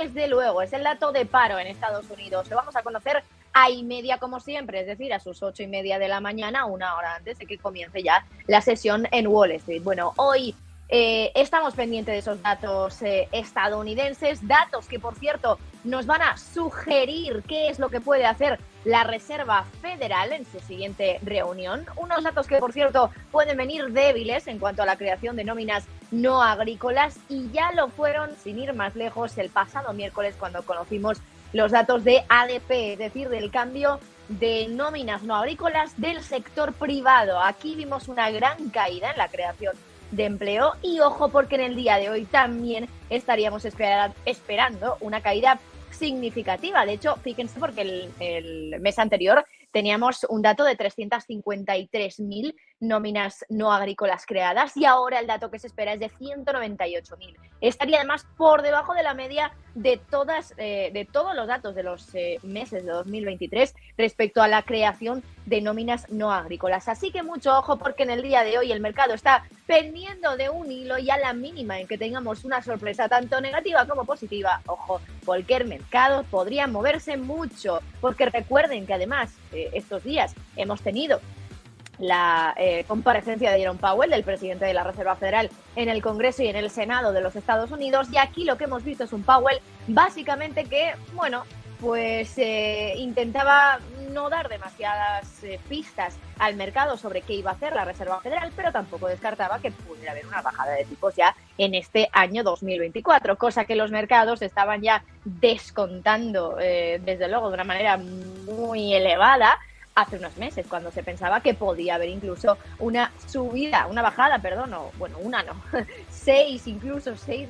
Desde luego, es el dato de paro en Estados Unidos. Lo vamos a conocer a 1:30 como siempre, es decir, a sus 8:30 de la mañana, una hora antes de que comience ya la sesión en Wall Street. Bueno, hoy estamos pendientes de esos datos estadounidenses, datos que, por cierto, nos van a sugerir qué es lo que puede hacer la Reserva Federal en su siguiente reunión. Unos datos que, por cierto, pueden venir débiles en cuanto a la creación de nóminas no agrícolas y ya lo fueron, sin ir más lejos, el pasado miércoles cuando conocimos los datos de ADP, es decir, del cambio de nóminas no agrícolas del sector privado. Aquí vimos una gran caída en la creación de empleo y ojo porque en el día de hoy también estaríamos esperando una caída significativa. De hecho, fíjense porque el mes anterior teníamos un dato de 353.000 nóminas no agrícolas creadas y ahora el dato que se espera es de 198.000. Estaría además por debajo de la media de todos los datos de los meses de 2023 respecto a la creación de nóminas no agrícolas. Así que mucho ojo porque en el día de hoy el mercado está pendiendo de un hilo y a la mínima en que tengamos una sorpresa tanto negativa como positiva, ojo, cualquier mercado podría moverse mucho porque recuerden que además estos días hemos tenido la comparecencia de Jerome Powell, del presidente de la Reserva Federal, en el Congreso y en el Senado de los Estados Unidos. Y aquí lo que hemos visto es un Powell básicamente que, bueno, pues intentaba no dar demasiadas pistas al mercado sobre qué iba a hacer la Reserva Federal, pero tampoco descartaba que pudiera haber una bajada de tipos ya en este año 2024, cosa que los mercados estaban ya descontando, desde luego, de una manera muy elevada, hace unos meses, cuando se pensaba que podía haber incluso una bajada, seis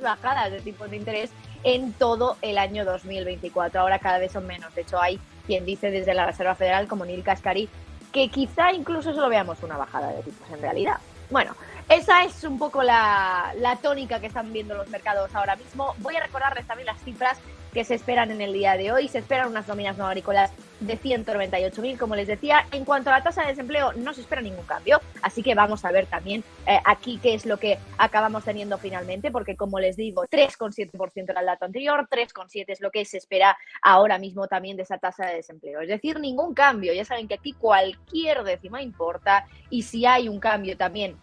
bajadas de tipos de interés en todo el año 2024. Ahora cada vez son menos. De hecho, hay quien dice desde la Reserva Federal, como Neil Kashkari, que quizá incluso solo veamos una bajada de tipos en realidad. Bueno, esa es un poco la tónica que están viendo los mercados ahora mismo. Voy a recordarles también las cifras que se esperan en el día de hoy. Se esperan unas nóminas no agrícolas de 198.000, como les decía. En cuanto a la tasa de desempleo, no se espera ningún cambio, así que vamos a ver también aquí qué es lo que acabamos teniendo finalmente, porque como les digo, 3,7% era el dato anterior, 3,7% es lo que se espera ahora mismo también de esa tasa de desempleo. Es decir, ningún cambio. Ya saben que aquí cualquier décima importa y si hay un cambio también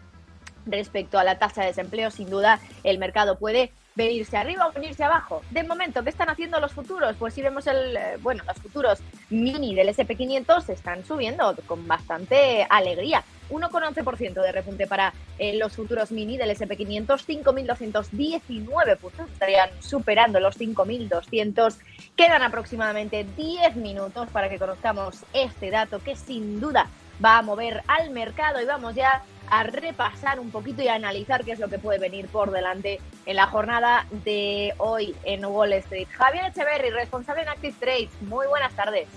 respecto a la tasa de desempleo, sin duda el mercado puede venirse arriba o venirse abajo. De momento, ¿qué están haciendo los futuros? Pues si vemos los futuros mini del S&P500 están subiendo con bastante alegría. 1,11% de repunte para los futuros mini del S&P500, 5.219 puntos, estarían superando los 5.200. Quedan aproximadamente 10 minutos para que conozcamos este dato que sin duda va a mover al mercado y vamos ya a repasar un poquito y a analizar qué es lo que puede venir por delante en la jornada de hoy en Wall Street. Javier Echeverry, responsable en Active Trades. Muy buenas tardes.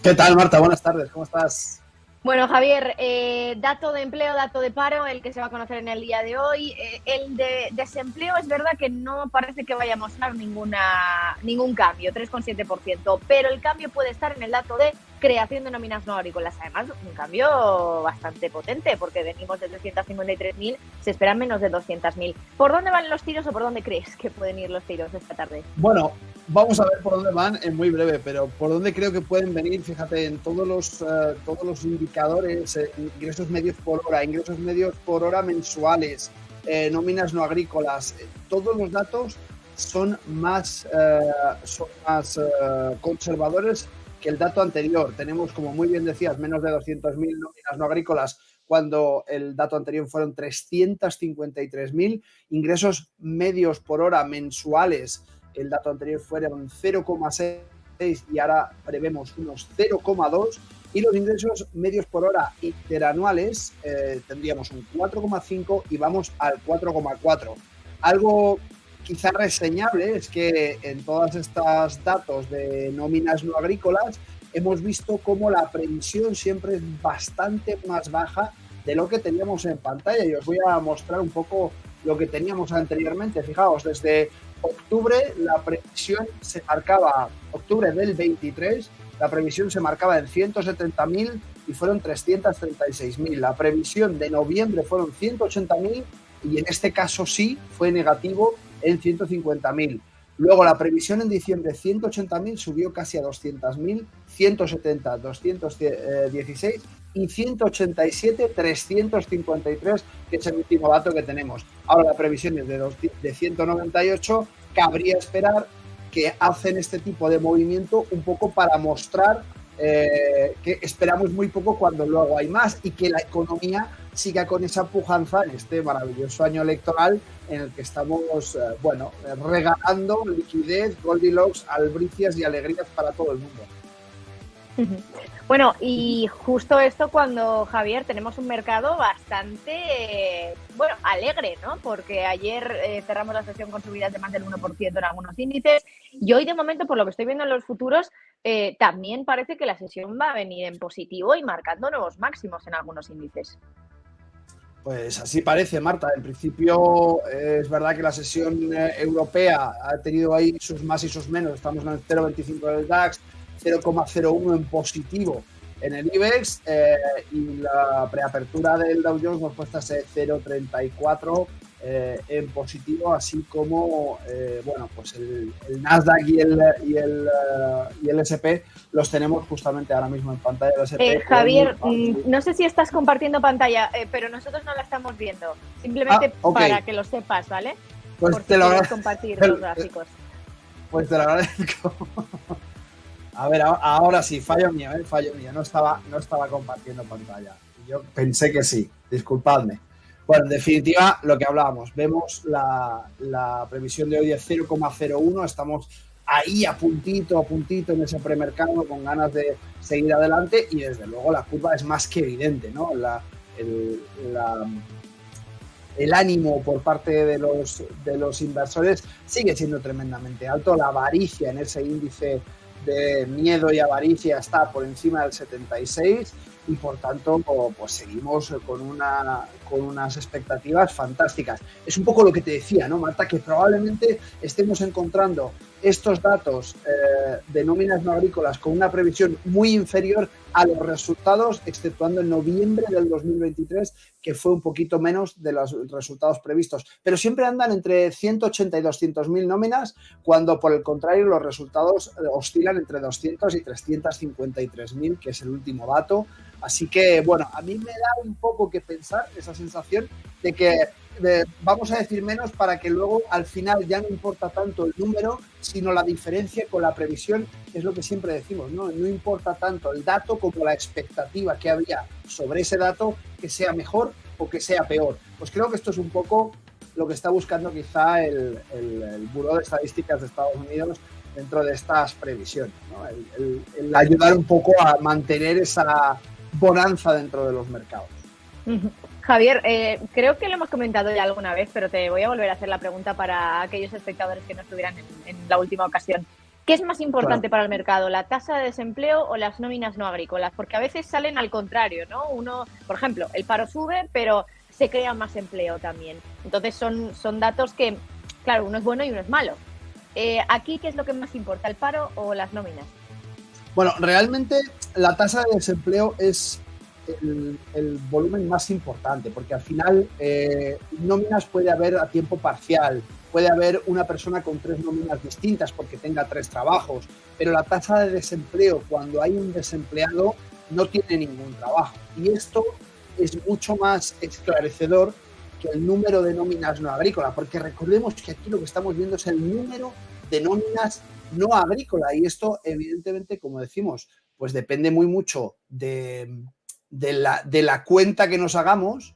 ¿Qué tal, Marta? Buenas tardes. ¿Cómo estás? Bueno, Javier, dato de empleo, dato de paro, el que se va a conocer en el día de hoy. El de desempleo es verdad que no parece que vaya a mostrar ningún cambio, 3,7%, pero el cambio puede estar en el dato de creación de nóminas no agrícolas. Además, un cambio bastante potente, porque venimos de 353.000, se esperan menos de 200.000. ¿Por dónde van los tiros o por dónde crees que pueden ir los tiros esta tarde? Bueno, vamos a ver por dónde van en muy breve, pero por dónde creo que pueden venir, fíjate, en todos los indicadores, ingresos medios por hora mensuales, nóminas no agrícolas, todos los datos son más conservadores que el dato anterior. Tenemos, como muy bien decías, menos de 200.000 nóminas no agrícolas cuando el dato anterior fueron 353.000. Ingresos medios por hora mensuales, el dato anterior fueron 0,6 y ahora prevemos unos 0,2. Y los ingresos medios por hora interanuales tendríamos un 4,5 y vamos al 4,4. Algo quizá reseñable es que en todas estas datos de nóminas no agrícolas hemos visto cómo la previsión siempre es bastante más baja de lo que teníamos en pantalla. Y os voy a mostrar un poco lo que teníamos anteriormente. Fijaos, desde octubre la previsión se marcaba, octubre del 23, la previsión se marcaba en 170.000 y fueron 336.000. La previsión de noviembre fueron 180.000 y en este caso sí fue negativo en 150.000. Luego la previsión en diciembre 180.000 subió casi a 200.000, 170, 216 y 187, 353, que es el último dato que tenemos. Ahora la previsión es de 198, cabría esperar que hacen este tipo de movimiento un poco para mostrar que esperamos muy poco cuando luego hay más y que la economía siga con esa pujanza en este maravilloso año electoral en el que estamos, regalando liquidez, Goldilocks, albricias y alegrías para todo el mundo. Bueno, y justo esto cuando, Javier, tenemos un mercado bastante, alegre, ¿no? Porque ayer cerramos la sesión con subidas de más del 1% en algunos índices y hoy, de momento, por lo que estoy viendo en los futuros, también parece que la sesión va a venir en positivo y marcando nuevos máximos en algunos índices. Pues así parece, Marta. En principio es verdad que la sesión europea ha tenido ahí sus más y sus menos. Estamos en el 0,25 del DAX, 0,01 en positivo en el IBEX y la preapertura del Dow Jones nos cuesta ese 0,34 en positivo, así como pues el Nasdaq y el S&P los tenemos justamente ahora mismo en pantalla. El S&P Javier, no sé si estás compartiendo pantalla, pero nosotros no la estamos viendo. Simplemente para que lo sepas, ¿vale? Pues por te lo agradezco. Compartir los gráficos. Pues te lo agradezco. A ver, ahora sí, fallo mío, no estaba compartiendo pantalla. Yo pensé que sí, disculpadme. Bueno, en definitiva, lo que hablábamos, vemos la previsión de hoy de 0,01, estamos ahí a puntito en ese premercado con ganas de seguir adelante y desde luego la curva es más que evidente, ¿no? El ánimo por parte de los inversores sigue siendo tremendamente alto, la avaricia en ese índice de miedo y avaricia está por encima del 76 y por tanto pues seguimos con unas expectativas fantásticas. Es un poco lo que te decía, ¿no, Marta? Que probablemente estemos encontrando estos datos de nóminas no agrícolas con una previsión muy inferior a los resultados, exceptuando en noviembre del 2023, que fue un poquito menos de los resultados previstos. Pero siempre andan entre 180 y 200.000 nóminas, cuando por el contrario los resultados oscilan entre 200 y 353.000, que es el último dato. Así que, bueno, a mí me da un poco que pensar esa sensación de que vamos a decir menos para que luego al final ya no importa tanto el número, sino la diferencia con la previsión, que es lo que siempre decimos, ¿no? No importa tanto el dato como la expectativa que había sobre ese dato, que sea mejor o que sea peor. Pues creo que esto es un poco lo que está buscando quizá el Buró de Estadísticas de Estados Unidos dentro de estas previsiones, ¿no? El ayudar un poco a mantener esa bonanza dentro de los mercados. Javier, creo que lo hemos comentado ya alguna vez, pero te voy a volver a hacer la pregunta para aquellos espectadores que no estuvieran en la última ocasión. ¿Qué es más importante para el mercado, la tasa de desempleo o las nóminas no agrícolas? Porque a veces salen al contrario, ¿no? Uno, por ejemplo, el paro sube, pero se crea más empleo también. Entonces son datos que, claro, uno es bueno y uno es malo. Aquí, ¿qué es lo que más importa, el paro o las nóminas? Bueno, realmente la tasa de desempleo es el volumen más importante, porque al final nóminas puede haber a tiempo parcial, puede haber una persona con 3 nóminas distintas porque tenga 3 trabajos, pero la tasa de desempleo cuando hay un desempleado no tiene ningún trabajo. Y esto es mucho más esclarecedor que el número de nóminas no agrícolas, porque recordemos que aquí lo que estamos viendo es el número de nóminas no agrícolas y esto evidentemente, como decimos, pues depende muy mucho de la cuenta que nos hagamos.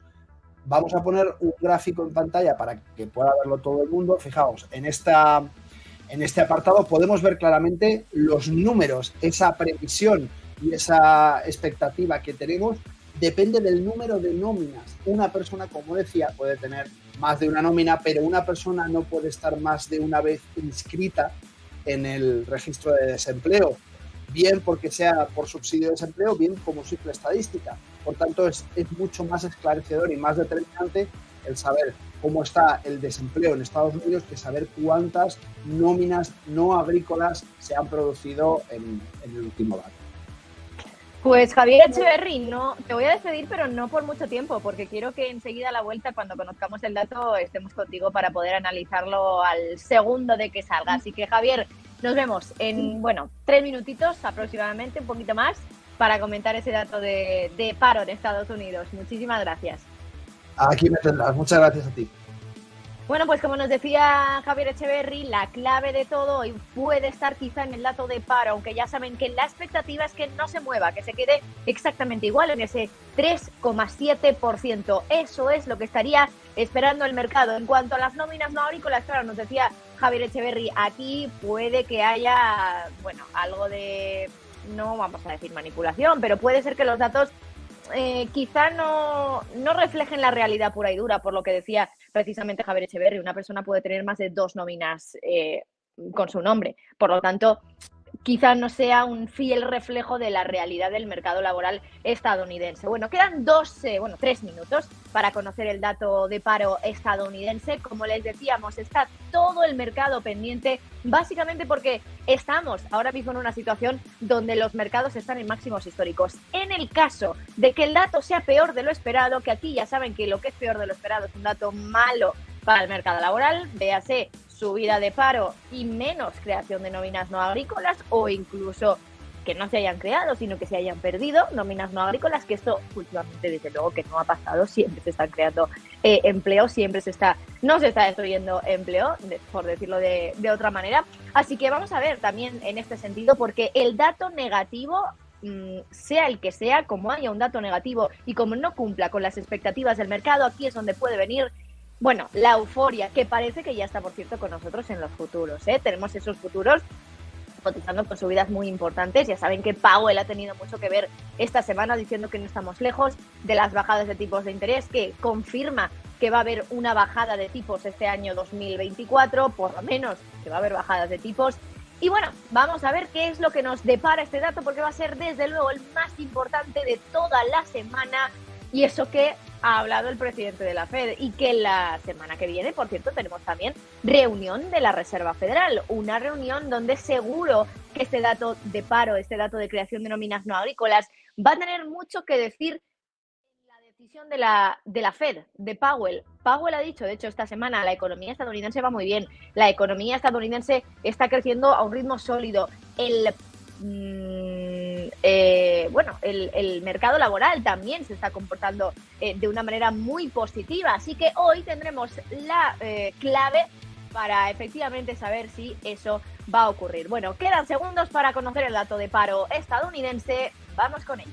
Vamos a poner un gráfico en pantalla para que pueda verlo todo el mundo. Fijaos, en este apartado podemos ver claramente los números, esa previsión y esa expectativa que tenemos depende del número de nóminas. Una persona, como decía, puede tener más de una nómina, pero una persona no puede estar más de una vez inscrita en el registro de desempleo, bien porque sea por subsidio de desempleo, bien como simple estadística. Por tanto, es mucho más esclarecedor y más determinante el saber cómo está el desempleo en Estados Unidos que saber cuántas nóminas no agrícolas se han producido en el último dato. Pues Javier Echeverry, no, te voy a despedir, pero no por mucho tiempo, porque quiero que enseguida a la vuelta, cuando conozcamos el dato, estemos contigo para poder analizarlo al segundo de que salga. Así que Javier, nos vemos en, 3 minutitos aproximadamente, un poquito más, para comentar ese dato de paro en Estados Unidos. Muchísimas gracias. Aquí me tendrás. Muchas gracias a ti. Bueno, pues como nos decía Javier Echeverry, la clave de todo hoy puede estar quizá en el dato de paro, aunque ya saben que la expectativa es que no se mueva, que se quede exactamente igual en ese 3,7%. Eso es lo que estaría esperando el mercado. En cuanto a las nóminas no agrícolas, claro, nos decía Javier Echeverry, aquí puede que haya, algo de, no vamos a decir manipulación, pero puede ser que los datos quizá no reflejen la realidad pura y dura, por lo que decía precisamente Javier Echeverry. Una persona puede tener más de 2 nóminas con su nombre. Por lo tanto, quizá no sea un fiel reflejo de la realidad del mercado laboral estadounidense. Bueno, quedan 3 minutos para conocer el dato de paro estadounidense. Como les decíamos, está todo el mercado pendiente, básicamente porque estamos ahora mismo en una situación donde los mercados están en máximos históricos. En el caso de que el dato sea peor de lo esperado, que aquí ya saben que lo que es peor de lo esperado es un dato malo para el mercado laboral, véase subida de paro y menos creación de nóminas no agrícolas, o incluso que no se hayan creado, sino que se hayan perdido nóminas no agrícolas, que esto últimamente desde luego que no ha pasado, siempre se están creando empleo, no se está destruyendo empleo, por decirlo de otra manera. Así que vamos a ver también en este sentido, porque el dato negativo, sea el que sea, como haya un dato negativo y como no cumpla con las expectativas del mercado, aquí es donde puede venir la euforia, que parece que ya está, por cierto, con nosotros en los futuros. Tenemos esos futuros cotizando con subidas muy importantes. Ya saben que Powell ha tenido mucho que ver esta semana diciendo que no estamos lejos de las bajadas de tipos de interés, que confirma que va a haber una bajada de tipos este año 2024, por lo menos que va a haber bajadas de tipos. Y vamos a ver qué es lo que nos depara este dato, porque va a ser desde luego el más importante de toda la semana. Y eso que ha hablado el presidente de la Fed, y que la semana que viene, por cierto, tenemos también reunión de la Reserva Federal, una reunión donde seguro que este dato de paro, este dato de creación de nóminas no agrícolas, va a tener mucho que decir en la decisión de la Fed, de Powell. Powell ha dicho, de hecho, esta semana la economía estadounidense va muy bien, la economía estadounidense está creciendo a un ritmo sólido, el mercado laboral también se está comportando de una manera muy positiva. Así que hoy tendremos la clave para efectivamente saber si eso va a ocurrir. Bueno, quedan segundos para conocer el dato de paro estadounidense. Vamos con ello.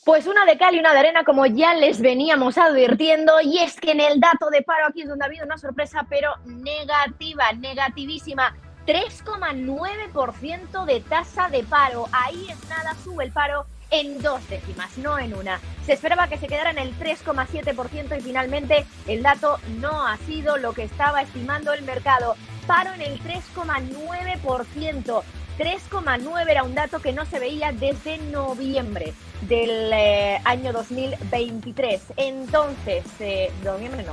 Pues una de cal y una de arena, como ya les veníamos advirtiendo, y es que en el dato de paro aquí es donde ha habido una sorpresa, pero negativa, negativísima. 3,9% de tasa de paro. Ahí es nada, sube el paro en 2 décimas, no en una. Se esperaba que se quedara en el 3,7% y finalmente el dato no ha sido lo que estaba estimando el mercado. Paro en el 3,9%. 3,9 era un dato que no se veía desde noviembre del año 2023. Entonces, noviembre,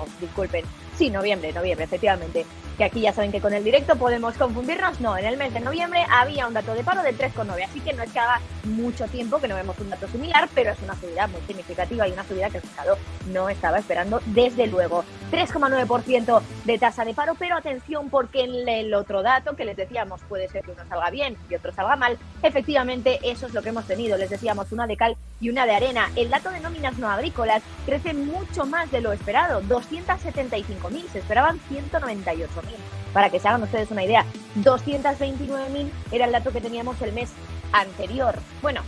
efectivamente. Que aquí ya saben que con el directo podemos confundirnos. No, en el mes de noviembre había un dato de paro del 3,9, así que no es que haga mucho tiempo que no vemos un dato similar, pero es una subida muy significativa y una subida que el mercado no estaba esperando, desde luego. 3,9% de tasa de paro, pero atención porque en el otro dato que les decíamos puede ser que uno salga bien y otro salga mal, efectivamente eso es lo que hemos tenido, les decíamos una de cal y una de arena. El dato de nóminas no agrícolas crece mucho más de lo esperado, 275.000, se esperaban 198.000. Para que se hagan ustedes una idea, 229.000 era el dato que teníamos el mes anterior. Bueno,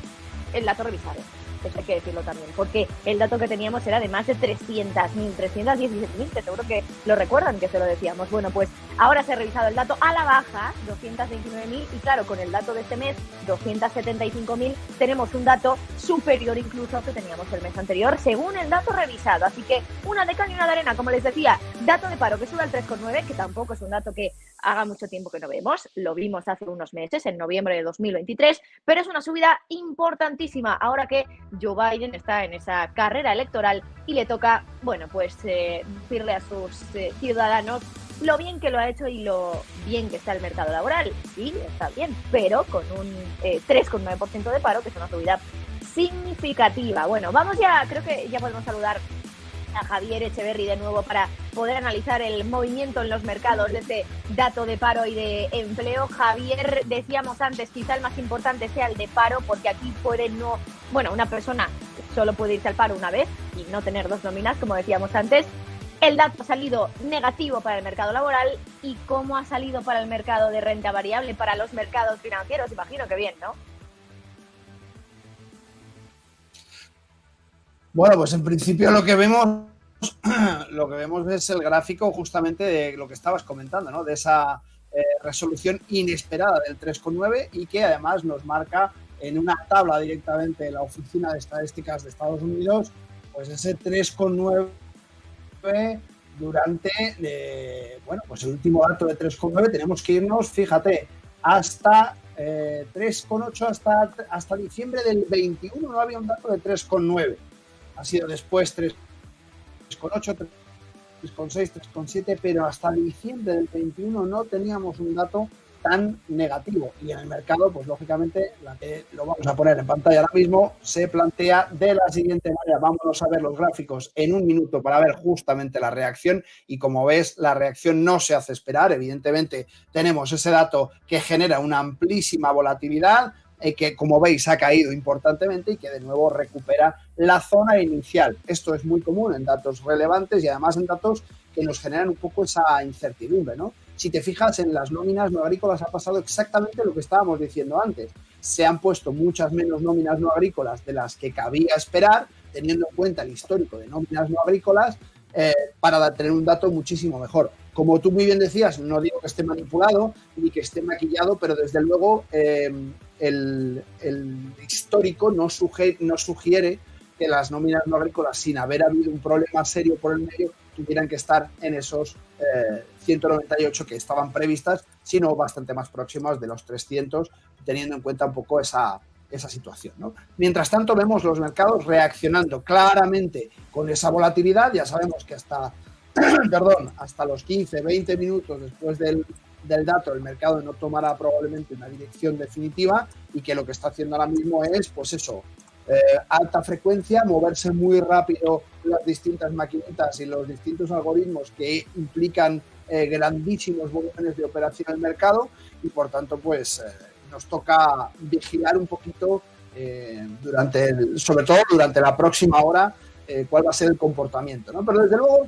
el dato revisado. Eso hay que decirlo también, porque el dato que teníamos era de más de 300.000, 317.000, que seguro que lo recuerdan, que se lo decíamos. Bueno, pues ahora se ha revisado el dato a la baja, 229.000, y claro, con el dato de este mes, 275.000, tenemos un dato superior incluso al que teníamos el mes anterior, según el dato revisado. Así que una de cal y una de arena, como les decía, dato de paro que sube al 3,9, que tampoco es un dato que haga mucho tiempo que no vemos, lo vimos hace unos meses, en noviembre de 2023, pero es una subida importantísima ahora que Joe Biden está en esa carrera electoral y le toca, bueno, pues decirle a sus ciudadanos lo bien que lo ha hecho y lo bien que está el mercado laboral. Sí, está bien, pero con un 3,9% de paro, que es una subida significativa. Bueno, vamos ya, creo que ya podemos saludar a Javier Echeverri de nuevo para poder analizar el movimiento en los mercados de este dato de paro y de empleo. Javier, decíamos antes, quizá el más importante sea el de paro, porque aquí una persona solo puede irse al paro una vez y no tener dos nóminas, como decíamos antes. El dato ha salido negativo para el mercado laboral. ¿Y cómo ha salido para el mercado de renta variable, para los mercados financieros? Imagino que bien, ¿no? Bueno, pues en principio lo que vemos es el gráfico justamente de lo que estabas comentando, ¿no? De esa resolución inesperada del 3,9 y que además nos marca en una tabla directamente de la Oficina de Estadísticas de Estados Unidos, pues ese 3,9 durante, pues el último dato de 3,9 tenemos que irnos, fíjate, hasta 3,8 hasta diciembre del 21 no había un dato de 3,9. Ha sido después 3,8, 3,6, 3,7, pero hasta diciembre del 21 no teníamos un dato tan negativo. Y en el mercado, pues lógicamente, la que lo vamos a poner en pantalla ahora mismo, se plantea de la siguiente manera. Vámonos a ver los gráficos en un minuto para ver justamente la reacción. Y como ves, la reacción no se hace esperar. Evidentemente, tenemos ese dato que genera una amplísima volatilidad, que como veis ha caído importantemente y que de nuevo recupera la zona inicial. Esto es muy común en datos relevantes y además en datos que nos generan un poco esa incertidumbre, ¿no? Si te fijas en las nóminas no agrícolas ha pasado exactamente lo que estábamos diciendo antes. Se han puesto muchas menos nóminas no agrícolas de las que cabía esperar, teniendo en cuenta el histórico de nóminas no agrícolas, para tener un dato muchísimo mejor. Como tú muy bien decías, no digo que esté manipulado ni que esté maquillado, pero desde luego el histórico no sugiere que las nóminas no agrícolas, sin haber habido un problema serio por el medio, tuvieran que estar en esos 198 que estaban previstas, sino bastante más próximas de los 300, teniendo en cuenta un poco esa situación, ¿no? Mientras tanto, vemos los mercados reaccionando claramente con esa volatilidad. Ya sabemos que hasta los 15, 20 minutos después del dato, el mercado no tomará probablemente una dirección definitiva y que lo que está haciendo ahora mismo es, pues eso, alta frecuencia, moverse muy rápido las distintas maquinitas y los distintos algoritmos que implican grandísimos volúmenes de operación en el mercado y por tanto pues nos toca vigilar un poquito sobre todo durante la próxima hora cuál va a ser el comportamiento, ¿no? Pero desde luego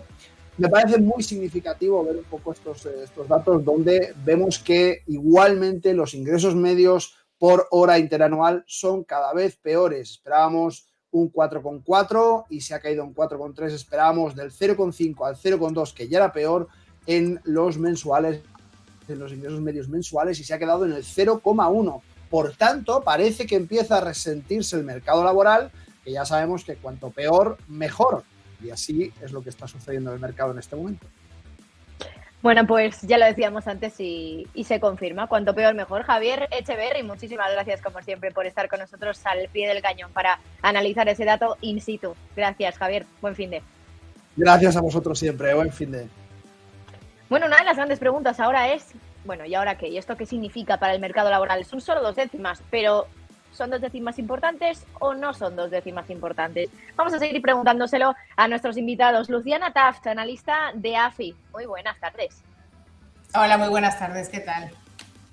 me parece muy significativo ver un poco estos datos donde vemos que igualmente los ingresos medios por hora interanual son cada vez peores. Esperábamos un 4,4 y se ha caído un 4,3. Esperábamos del 0,5 al 0,2, que ya era peor en los mensuales, en los ingresos medios mensuales, y se ha quedado en el 0,1. Por tanto, parece que empieza a resentirse el mercado laboral, que ya sabemos que cuanto peor, mejor. Y así es lo que está sucediendo en el mercado en este momento. Bueno, pues ya lo decíamos antes y se confirma. Cuanto peor, mejor. Javier Echeverri, muchísimas gracias, como siempre, por estar con nosotros al pie del cañón para analizar ese dato in situ. Gracias, Javier. Buen fin de. Gracias a vosotros siempre. Buen fin de. Bueno, una de las grandes preguntas ahora es, bueno, ¿y ahora qué? ¿Y esto qué significa para el mercado laboral? Son solo 2 décimas, pero ¿Son 2 décimas importantes o no son 2 décimas importantes? Vamos a seguir preguntándoselo a nuestros invitados. Luciana Taft, analista de AFI. Muy buenas tardes. Hola, muy buenas tardes. ¿Qué tal?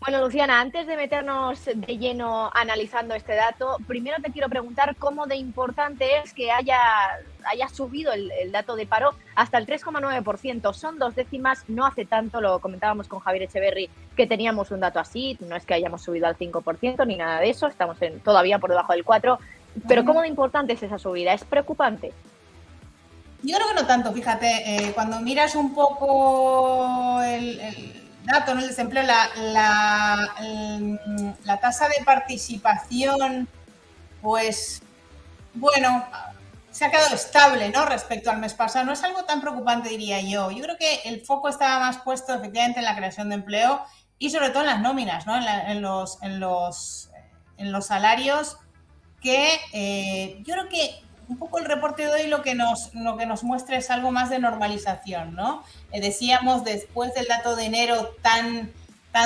Bueno, Luciana, antes de meternos de lleno analizando este dato, primero te quiero preguntar cómo de importante es que haya subido el dato de paro hasta el 3,9%. Son 2 décimas, no hace tanto, lo comentábamos con Javier Echeverry, que teníamos un dato así, no es que hayamos subido al 5% ni nada de eso, estamos todavía por debajo del 4%, pero ¿cómo de importante es esa subida? ¿Es preocupante? Yo creo que no tanto, fíjate, cuando miras un poco el dato, ¿no? El desempleo, la tasa de participación, pues, bueno, se ha quedado estable, ¿no? Respecto al mes pasado. No es algo tan preocupante, diría yo. Yo creo que el foco estaba más puesto, efectivamente, en la creación de empleo y sobre todo en las nóminas, ¿no? En los salarios, que yo creo que un poco el reporte de hoy lo que nos muestra es algo más de normalización, ¿no? Decíamos, después del dato de enero tan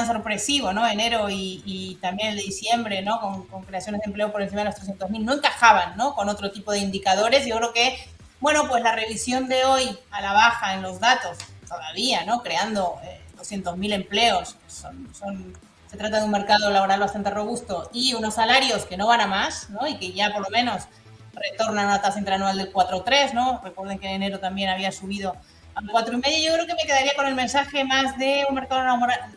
sorpresivo, ¿no? Enero y también el de diciembre, ¿no? Con creaciones de empleo por encima de los 300.000, no encajaban, ¿no? Con otro tipo de indicadores. Yo creo que, bueno, pues la revisión de hoy a la baja en los datos, todavía, ¿no? Creando 200.000 empleos, se trata de un mercado laboral bastante robusto y unos salarios que no van a más, ¿no? Y que ya por lo menos retornan a una tasa interanual del 4,3, ¿no? Recuerden que en enero también había subido al 4,5. Yo creo que me quedaría con el mensaje más de un mercado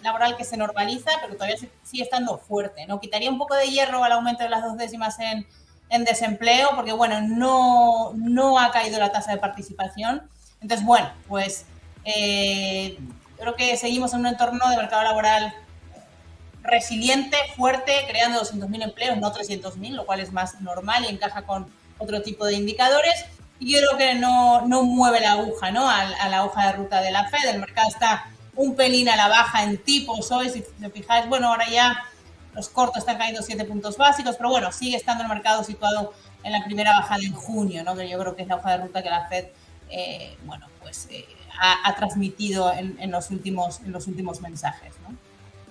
laboral que se normaliza, pero que todavía sigue estando fuerte, ¿no? Quitaría un poco de hierro al aumento de las 2 décimas en desempleo, porque, bueno, no ha caído la tasa de participación. Entonces, bueno, pues creo que seguimos en un entorno de mercado laboral resiliente, fuerte, creando 200.000 empleos, no 300.000, lo cual es más normal y encaja con otro tipo de indicadores. Y yo creo que no mueve la aguja, ¿no? A la hoja de ruta de la Fed. El mercado está un pelín a la baja en tipos hoy, si os fijáis. Bueno, ahora ya los cortos están cayendo 7 puntos básicos, pero bueno, sigue estando el mercado situado en la primera bajada en junio, ¿no? Que yo creo que es la hoja de ruta que la Fed, bueno, pues ha transmitido en los últimos mensajes, ¿no?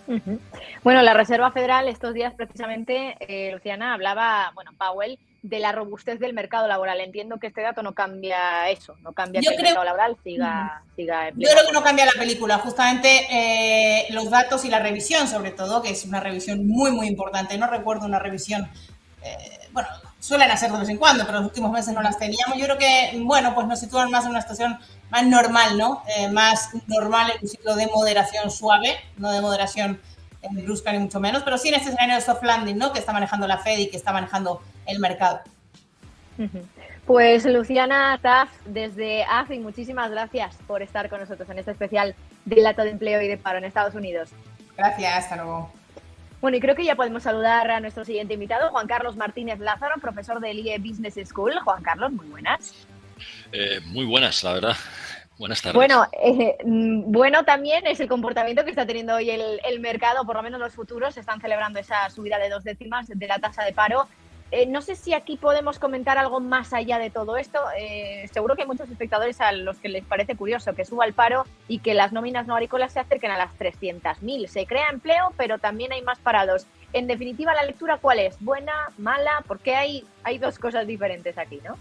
Uh-huh. Bueno, la Reserva Federal estos días precisamente, Luciana, hablaba, bueno, Powell, de la robustez del mercado laboral. Entiendo que este dato no cambia eso, no cambia que el mercado laboral siga en pleno. Yo creo que no cambia la película, justamente los datos y la revisión, sobre todo, que es una revisión muy, muy importante. No recuerdo una revisión, bueno, suelen hacer de vez en cuando, pero los últimos meses no las teníamos. Yo creo que, bueno, pues nos sitúan más en una situación más normal, ¿no? Más normal en un ciclo de moderación suave, no de moderación brusca ni mucho menos, pero sí en este escenario de soft landing, ¿no? Que está manejando la Fed y que está manejando el mercado. Pues Luciana Taft, desde AFI, muchísimas gracias por estar con nosotros en este especial del dato de empleo y de paro en Estados Unidos. Gracias, hasta luego. Bueno, y creo que ya podemos saludar a nuestro siguiente invitado, Juan Carlos Martínez Lázaro, profesor del IE Business School. Juan Carlos, muy buenas. Muy buenas, la verdad. Buenas tardes. Bueno, bueno también es el comportamiento que está teniendo hoy el mercado, por lo menos los futuros están celebrando esa subida de 2 décimas de la tasa de paro. No sé si aquí podemos comentar algo más allá de todo esto. Seguro que hay muchos espectadores a los que les parece curioso que suba el paro y que las nóminas no agrícolas se acerquen a las 300.000. Se crea empleo, pero también hay más parados. En definitiva, ¿la lectura cuál es? ¿Buena? ¿Mala? Porque hay dos cosas diferentes aquí, ¿no?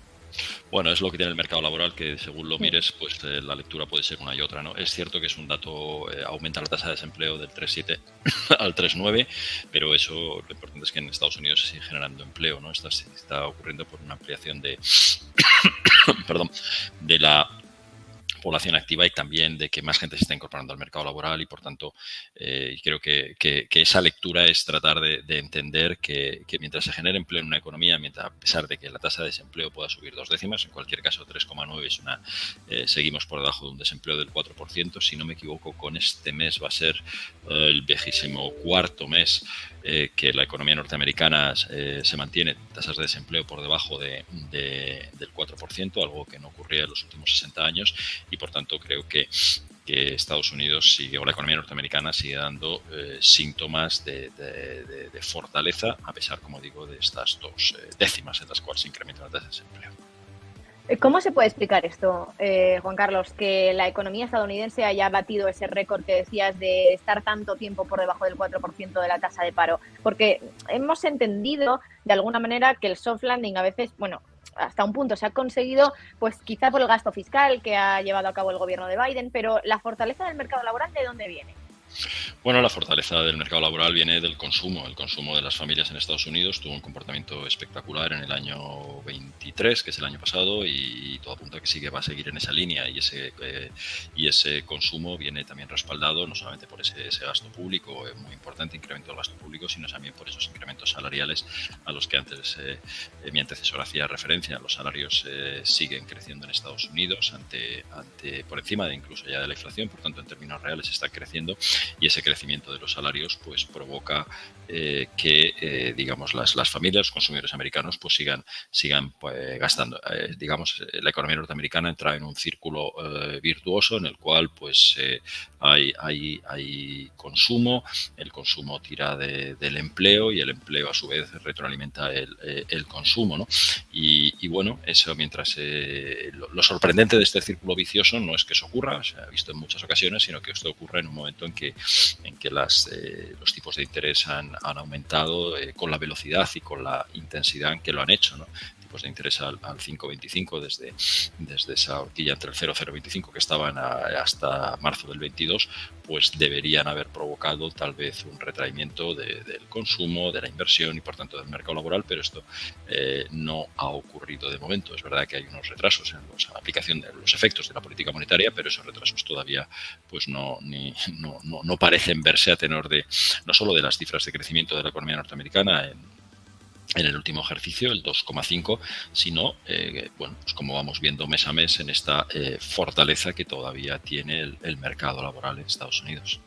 Bueno, es lo que tiene el mercado laboral, que según lo mires, pues la lectura puede ser una y otra, ¿no? Es cierto que es un dato, aumenta la tasa de desempleo del 3,7 al 3,9, pero eso, lo importante es que en Estados Unidos se sigue generando empleo, ¿no? Está ocurriendo por una ampliación de, perdón, de la población activa y también de que más gente se está incorporando al mercado laboral y por tanto creo que esa lectura es tratar de entender que mientras se genere empleo en una economía, a pesar de que la tasa de desempleo pueda subir 2 décimas, en cualquier caso 3,9 es seguimos por debajo de un desempleo del 4%, si no me equivoco con este mes va a ser el 24º mes que la economía norteamericana se mantiene tasas de desempleo por debajo del 4%, algo que no ocurría en los últimos 60 años y por tanto creo que Estados Unidos sigue, o la economía norteamericana sigue dando síntomas de fortaleza a pesar, como digo, de estas 2 décimas en las cuales se incrementa la tasa de desempleo. ¿Cómo se puede explicar esto, Juan Carlos, que la economía estadounidense haya batido ese récord que decías de estar tanto tiempo por debajo del 4% de la tasa de paro? Porque hemos entendido de alguna manera que el soft landing a veces, bueno, hasta un punto se ha conseguido, pues quizá por el gasto fiscal que ha llevado a cabo el gobierno de Biden, pero la fortaleza del mercado laboral, ¿de dónde viene? Bueno, la fortaleza del mercado laboral viene del consumo. El consumo de las familias en Estados Unidos tuvo un comportamiento espectacular en el año 23, que es el año pasado, y todo apunta a que va a seguir en esa línea. Y ese consumo viene también respaldado no solamente por ese gasto público, muy importante incremento del gasto público, sino también por esos incrementos salariales a los que antes mi antecesor hacía referencia. Los salarios siguen creciendo en Estados Unidos por encima de incluso ya de la inflación, por tanto en términos reales está creciendo. Y ese crecimiento de los salarios pues provoca que digamos las familias, los consumidores americanos pues sigan pues, gastando. Digamos, la economía norteamericana entra en un círculo virtuoso en el cual pues hay consumo, el consumo tira del empleo y el empleo a su vez retroalimenta el consumo, ¿no? Y bueno, eso mientras lo sorprendente de este círculo vicioso no es que eso ocurra, se ha visto en muchas ocasiones, sino que esto ocurre en un momento en que los tipos de interés han aumentado con la velocidad y con la intensidad en que lo han hecho, ¿no? Tipos de interés al 5,25 desde esa horquilla entre el 0,025 que estaban hasta marzo del 22, pues deberían haber provocado tal vez un retraimiento del consumo, de la inversión y por tanto del mercado laboral, pero esto no ha ocurrido de momento. Es verdad que hay unos retrasos en la aplicación de los efectos de la política monetaria, pero esos retrasos todavía pues no parecen verse a tenor no solo de las cifras de crecimiento de la economía norteamericana en el último ejercicio, el 2,5, sino, bueno, pues como vamos viendo mes a mes en esta fortaleza que todavía tiene el mercado laboral en Estados Unidos.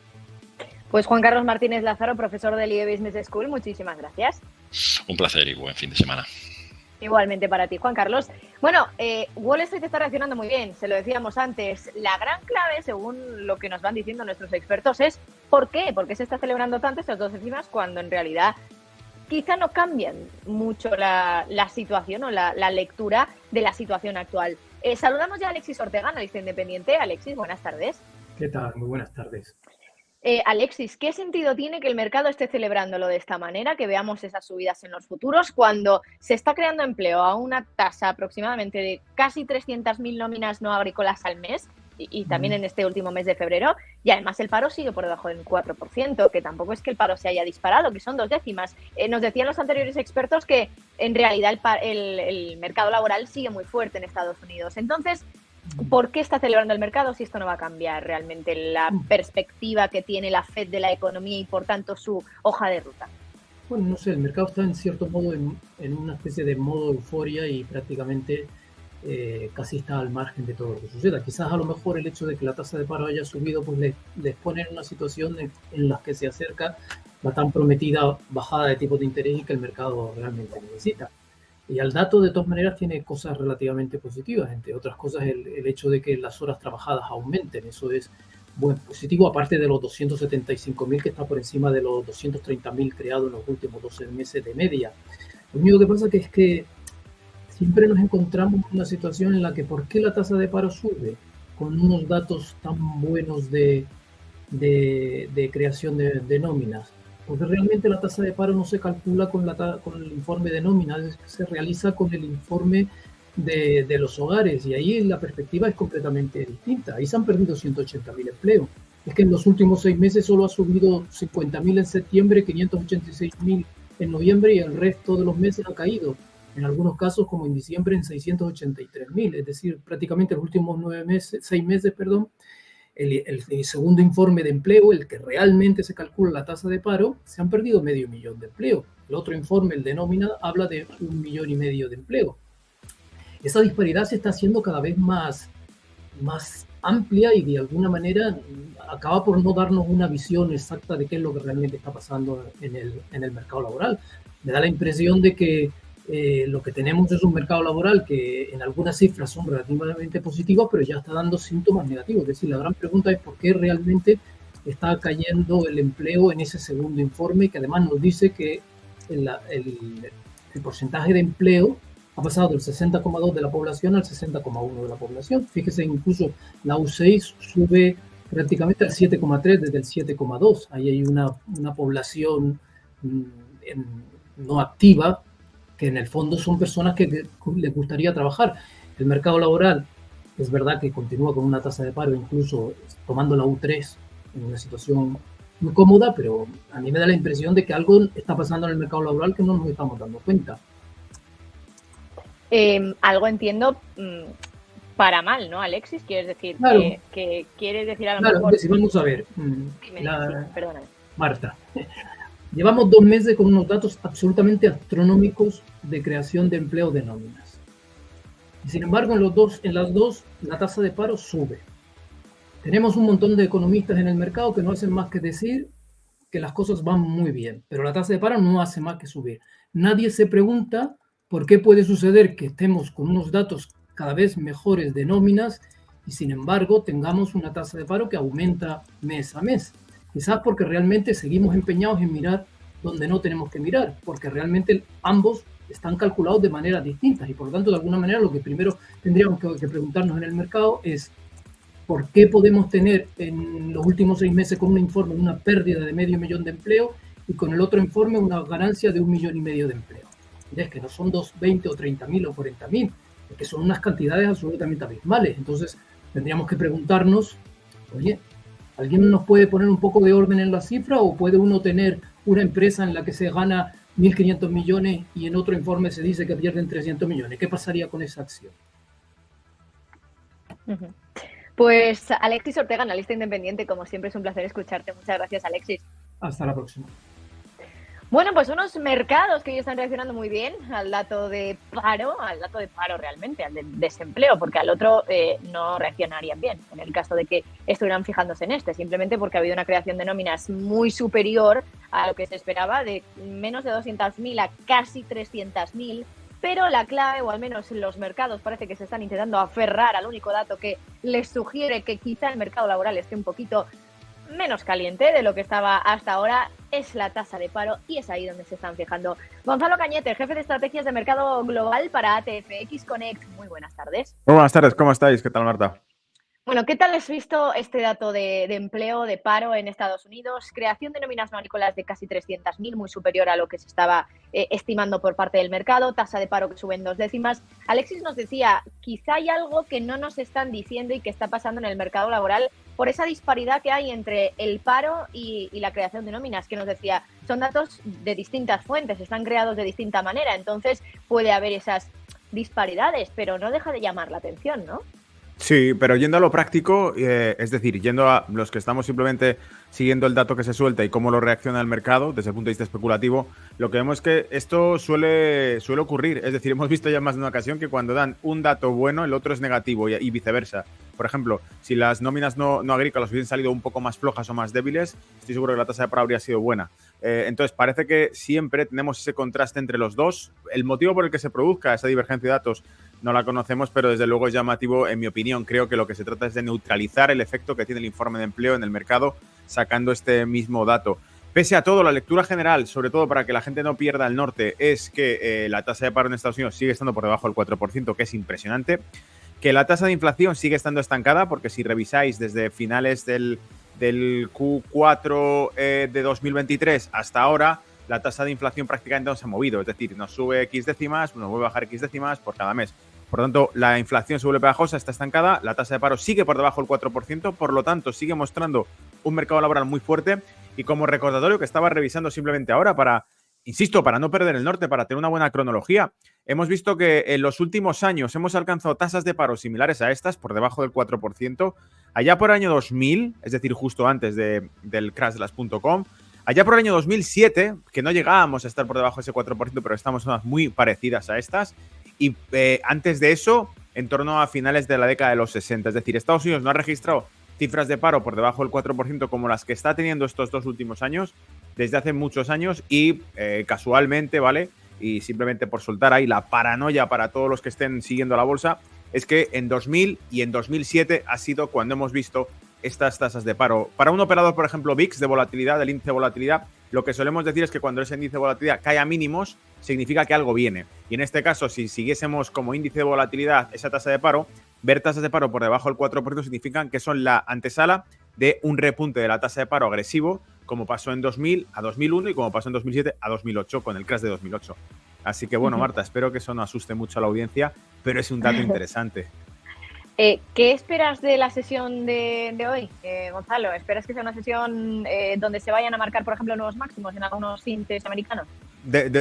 Pues Juan Carlos Martínez Lázaro, profesor del IE Business School, muchísimas gracias. Un placer y buen fin de semana. Igualmente para ti, Juan Carlos. Bueno, Wall Street está reaccionando muy bien, se lo decíamos antes. La gran clave, según lo que nos van diciendo nuestros expertos, es ¿por qué? ¿Por qué se está celebrando tanto estas dos décimas cuando en realidad quizá no cambian mucho la situación o la lectura de la situación actual? Saludamos ya a Alexis Ortega, analista independiente. Alexis, buenas tardes. ¿Qué tal? Muy buenas tardes. Alexis, ¿qué sentido tiene que el mercado esté celebrándolo de esta manera, que veamos esas subidas en los futuros, cuando se está creando empleo a una tasa aproximadamente de casi 300.000 nóminas no agrícolas al mes, y también en este último mes de febrero, y además el paro sigue por debajo del 4%, que tampoco es que el paro se haya disparado, que son 2 décimas. Nos decían los anteriores expertos que en realidad el mercado laboral sigue muy fuerte en Estados Unidos. Entonces, ¿por qué está celebrando el mercado si esto no va a cambiar realmente la perspectiva que tiene la Fed de la economía y por tanto su hoja de ruta? Bueno, no sé, el mercado está en cierto modo en una especie de modo euforia y prácticamente casi está al margen de todo lo que suceda. Quizás a lo mejor el hecho de que la tasa de paro haya subido pues les pone en una situación en la que se acerca la tan prometida bajada de tipos de interés y que el mercado realmente necesita. Y al dato, de todas maneras, tiene cosas relativamente positivas, entre otras cosas el hecho de que las horas trabajadas aumenten. Eso es buen positivo, aparte de los 275.000 que está por encima de los 230.000 creados en los últimos 12 meses de media. Lo único que pasa es que siempre nos encontramos en una situación en la que ¿por qué la tasa de paro sube? Con unos datos tan buenos de creación de nóminas. Porque realmente la tasa de paro no se calcula con el informe de nóminas, se realiza con el informe de los hogares, y ahí la perspectiva es completamente distinta. Ahí se han perdido 180.000 empleos. Es que en los últimos 6 meses solo ha subido 50.000 en septiembre, 586.000 en noviembre, y el resto de los meses ha caído. En algunos casos, como en diciembre, en 683.000. Es decir, prácticamente los últimos 6 meses, el segundo informe de empleo, el que realmente se calcula la tasa de paro, se han perdido 500.000 de empleo. El otro informe, el de nómina, habla de 1,5 millones de empleo. Esa disparidad se está haciendo cada vez más amplia y de alguna manera acaba por no darnos una visión exacta de qué es lo que realmente está pasando en el mercado laboral. Me da la impresión de que lo que tenemos es un mercado laboral que en algunas cifras son relativamente positivas, pero ya está dando síntomas negativos. Es decir, la gran pregunta es por qué realmente está cayendo el empleo en ese segundo informe, que además nos dice que el porcentaje de empleo ha pasado del 60,2 de la población al 60,1 de la población. Fíjese, incluso la U6 sube prácticamente al 7,3 desde el 7,2. Ahí hay una población no activa, que en el fondo son personas que les gustaría trabajar. El mercado laboral es verdad que continúa con una tasa de paro, incluso tomando la U3 en una situación muy cómoda, pero a mí me da la impresión de que algo está pasando en el mercado laboral que no nos estamos dando cuenta. Algo entiendo para mal, ¿no, Alexis? ¿Quieres decir claro, que quieres decir a lo claro, mejor? Pues, vamos a ver, perdóname. Marta, llevamos 2 meses con unos datos absolutamente astronómicos de creación de empleo de nóminas. Y sin embargo, en las dos, la tasa de paro sube. Tenemos un montón de economistas en el mercado que no hacen más que decir que las cosas van muy bien, pero la tasa de paro no hace más que subir. Nadie se pregunta por qué puede suceder que estemos con unos datos cada vez mejores de nóminas y sin embargo tengamos una tasa de paro que aumenta mes a mes. Quizás porque realmente seguimos empeñados en mirar donde no tenemos que mirar, porque realmente ambos están calculados de maneras distintas y por lo tanto de alguna manera lo que primero tendríamos que preguntarnos en el mercado es ¿por qué podemos tener en los últimos 6 meses con un informe una pérdida de 500.000 de empleo y con el otro informe una ganancia de 1,5 millones de empleo? Es que no son 20 o 30.000 o 40.000, es que son unas cantidades absolutamente abismales. Entonces tendríamos que preguntarnos, oye, ¿alguien nos puede poner un poco de orden en la cifra o puede uno tener una empresa en la que se gana 1.500 millones y en otro informe se dice que pierden 300 millones? ¿Qué pasaría con esa acción? Pues Alexis Ortega, analista independiente, como siempre es un placer escucharte. Muchas gracias, Alexis. Hasta la próxima. Bueno, pues unos mercados que hoy están reaccionando muy bien al dato de paro realmente, al del desempleo, porque al otro no reaccionarían bien, en el caso de que estuvieran fijándose en este, simplemente porque ha habido una creación de nóminas muy superior a lo que se esperaba, de menos de 200.000 a casi 300.000, pero la clave, o al menos los mercados parece que se están intentando aferrar al único dato que les sugiere que quizá el mercado laboral esté un poquito menos caliente de lo que estaba hasta ahora, es la tasa de paro y es ahí donde se están fijando. Gonzalo Cañete, jefe de estrategias de mercado global para ATFX Connect. Muy buenas tardes. Muy buenas tardes, ¿cómo estáis? ¿Qué tal, Marta? Bueno, ¿qué tal has visto este dato de empleo, de paro en Estados Unidos? Creación de nóminas no agrícolas de casi 300.000, muy superior a lo que se estaba estimando por parte del mercado, tasa de paro que sube en 2 décimas. Alexis nos decía, quizá hay algo que no nos están diciendo y que está pasando en el mercado laboral por esa disparidad que hay entre el paro y la creación de nóminas, que nos decía, son datos de distintas fuentes, están creados de distinta manera, entonces puede haber esas disparidades, pero no deja de llamar la atención, ¿no? Sí, pero yendo a lo práctico, es decir, yendo a los que estamos simplemente siguiendo el dato que se suelta y cómo lo reacciona el mercado desde el punto de vista especulativo, lo que vemos es que esto suele ocurrir. Es decir, hemos visto ya más de una ocasión que cuando dan un dato bueno, el otro es negativo y viceversa. Por ejemplo, si las nóminas no agrícolas hubiesen salido un poco más flojas o más débiles, estoy seguro que la tasa de paro habría sido buena. Entonces, parece que siempre tenemos ese contraste entre los dos. El motivo por el que se produzca esa divergencia de datos no la conocemos, pero desde luego es llamativo, en mi opinión. Creo que lo que se trata es de neutralizar el efecto que tiene el informe de empleo en el mercado sacando este mismo dato. Pese a todo, la lectura general, sobre todo para que la gente no pierda el norte, es que la tasa de paro en Estados Unidos sigue estando por debajo del 4%, que es impresionante. Que la tasa de inflación sigue estando estancada, porque si revisáis desde finales del Q4 de 2023 hasta ahora, la tasa de inflación prácticamente no se ha movido. Es decir, nos sube X décimas, nos vuelve a bajar X décimas por cada mes. Por lo tanto, la inflación se vuelve pegajosa, está estancada, la tasa de paro sigue por debajo del 4%, por lo tanto, sigue mostrando un mercado laboral muy fuerte. Y como recordatorio que estaba revisando simplemente ahora para no perder el norte, para tener una buena cronología, hemos visto que en los últimos años hemos alcanzado tasas de paro similares a estas, por debajo del 4%, allá por el año 2000, es decir, justo antes del crash de las .com, allá por el año 2007, que no llegábamos a estar por debajo de ese 4%, pero estamos en zonas muy parecidas a estas, y antes de eso, en torno a finales de la década de los 60. Es decir, Estados Unidos no ha registrado cifras de paro por debajo del 4% como las que está teniendo estos 2 últimos años, desde hace muchos años, y casualmente, ¿vale? Y simplemente por soltar ahí la paranoia para todos los que estén siguiendo la bolsa, es que en 2000 y en 2007 ha sido cuando hemos visto estas tasas de paro. Para un operador, por ejemplo, VIX de volatilidad, del índice de volatilidad, lo que solemos decir es que cuando ese índice de volatilidad cae a mínimos, significa que algo viene. Y en este caso, si siguiésemos como índice de volatilidad esa tasa de paro, ver tasas de paro por debajo del 4% significan que son la antesala de un repunte de la tasa de paro agresivo, como pasó en 2000 a 2001 y como pasó en 2007 a 2008 con el crash de 2008. Así que bueno, Marta, espero que eso no asuste mucho a la audiencia, pero es un dato interesante. ¿Qué esperas de la sesión de hoy, Gonzalo? ¿Esperas que sea una sesión donde se vayan a marcar, por ejemplo, nuevos máximos en algunos índices americanos?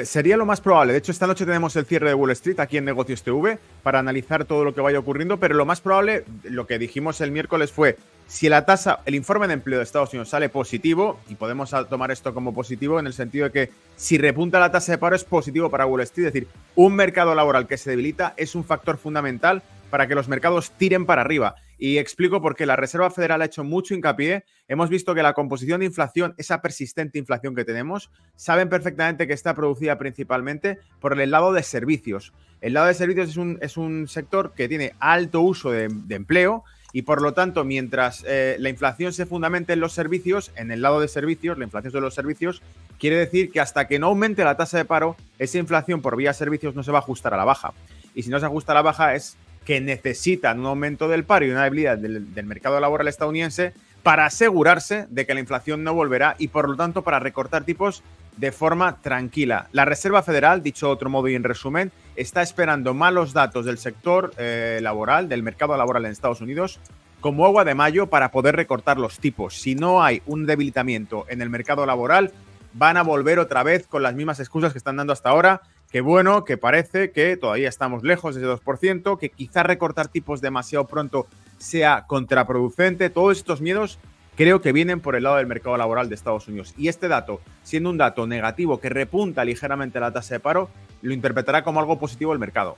Sería lo más probable. De hecho, esta noche tenemos el cierre de Wall Street aquí en Negocios TV para analizar todo lo que vaya ocurriendo, pero lo más probable, lo que dijimos el miércoles fue, si el informe de empleo de Estados Unidos sale positivo, y podemos tomar esto como positivo en el sentido de que si repunta la tasa de paro es positivo para Wall Street, es decir, un mercado laboral que se debilita es un factor fundamental para que los mercados tiren para arriba. Y explico por qué. La Reserva Federal ha hecho mucho hincapié. Hemos visto que la composición de inflación, esa persistente inflación que tenemos, saben perfectamente que está producida principalmente por el lado de servicios. El lado de servicios es un sector que tiene alto uso de empleo y, por lo tanto, mientras la inflación se fundamente en los servicios, en el lado de servicios, la inflación de los servicios, quiere decir que hasta que no aumente la tasa de paro, esa inflación por vía servicios no se va a ajustar a la baja. Y si no se ajusta a la baja es que necesitan un aumento del paro y una debilidad del mercado laboral estadounidense para asegurarse de que la inflación no volverá y, por lo tanto, para recortar tipos de forma tranquila. La Reserva Federal, dicho de otro modo y en resumen, está esperando malos datos del sector laboral, del mercado laboral en Estados Unidos, como agua de mayo para poder recortar los tipos. Si no hay un debilitamiento en el mercado laboral, van a volver otra vez con las mismas excusas que están dando hasta ahora. Que bueno, que parece que todavía estamos lejos de ese 2%, que quizá recortar tipos demasiado pronto sea contraproducente. Todos estos miedos creo que vienen por el lado del mercado laboral de Estados Unidos. Y este dato, siendo un dato negativo que repunta ligeramente la tasa de paro, lo interpretará como algo positivo el mercado.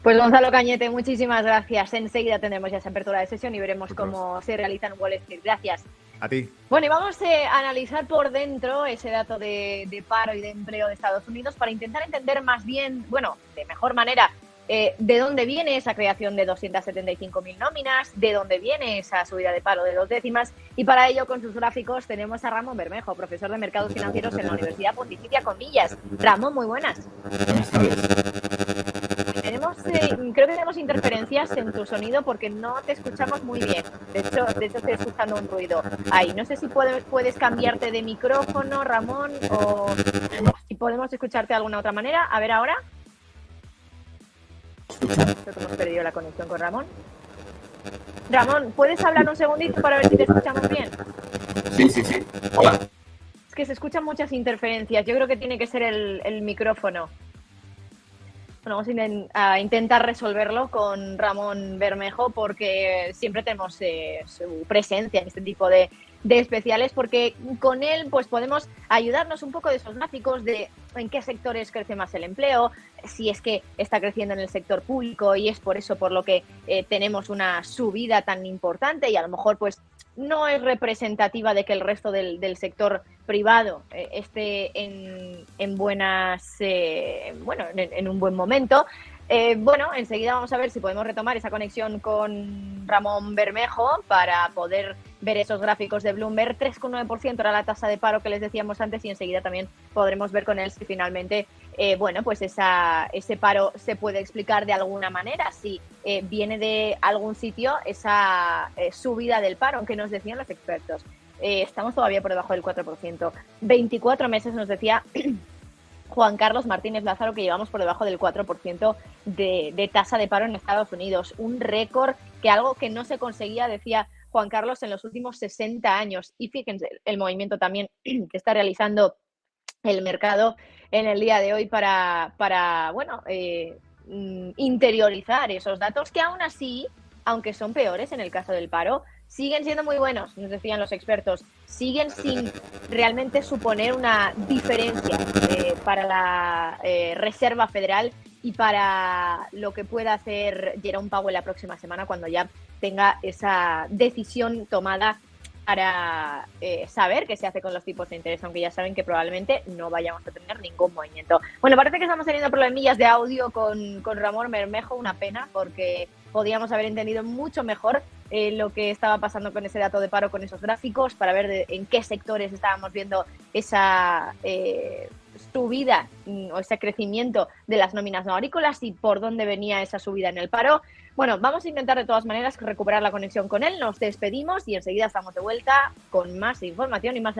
Pues Gonzalo Cañete, muchísimas gracias. Enseguida tendremos ya esa apertura de sesión y veremos cómo se realiza en Wall Street. Gracias. A ti. Bueno, y vamos a analizar por dentro ese dato de paro y de empleo de Estados Unidos para intentar entender más bien, bueno, de mejor manera, de dónde viene esa creación de 275.000 nóminas, de dónde viene esa subida de paro de 2 décimas. Y para ello, con sus gráficos, tenemos a Ramón Bermejo, profesor de Mercados Financieros en la Universidad Pontificia Comillas. Ramón, muy buenas. Creo que tenemos interferencias en tu sonido porque no te escuchamos muy bien. De hecho estoy escuchando un ruido ahí. No sé si puedes cambiarte de micrófono, Ramón, o si podemos escucharte de alguna otra manera. A ver ahora. Creo que hemos perdido la conexión con Ramón. Ramón, ¿puedes hablar un segundito para ver si te escuchamos bien? Sí. Hola. Es que se escuchan muchas interferencias. Yo creo que tiene que ser el micrófono. Bueno, vamos a intentar resolverlo con Ramón Bermejo porque siempre tenemos su presencia en este tipo de especiales, porque con él pues podemos ayudarnos un poco de esos gráficos de en qué sectores crece más el empleo, si es que está creciendo en el sector público y es por eso por lo que tenemos una subida tan importante y a lo mejor pues no es representativa de que el resto del sector privado esté en buenas, en un buen momento. Bueno, enseguida vamos a ver si podemos retomar esa conexión con Ramón Bermejo para poder ver esos gráficos de Bloomberg. 3,9% era la tasa de paro que les decíamos antes y enseguida también podremos ver con él si finalmente, pues ese paro se puede explicar de alguna manera, si viene de algún sitio esa subida del paro, aunque nos decían los expertos. Estamos todavía por debajo del 4%. 24 meses nos decía Juan Carlos Martínez Lázaro que llevamos por debajo del 4% de tasa de paro en Estados Unidos. Un récord que algo que no se conseguía, decía Juan Carlos, en los últimos 60 años. Y fíjense el movimiento también que está realizando el mercado en el día de hoy para interiorizar esos datos que aún así, aunque son peores en el caso del paro, siguen siendo muy buenos, nos decían los expertos. Siguen sin realmente suponer una diferencia para la Reserva Federal y para lo que pueda hacer Jerome Powell la próxima semana cuando ya tenga esa decisión tomada para saber qué se hace con los tipos de interés, aunque ya saben que probablemente no vayamos a tener ningún movimiento. Bueno, parece que estamos teniendo problemillas de audio con Ramón Bermejo, una pena, porque podíamos haber entendido mucho mejor lo que estaba pasando con ese dato de paro, con esos gráficos, para ver en qué sectores estábamos viendo esa subida o ese crecimiento de las nóminas no agrícolas y por dónde venía esa subida en el paro. Bueno, vamos a intentar de todas maneras recuperar la conexión con él. Nos despedimos y enseguida estamos de vuelta con más información y más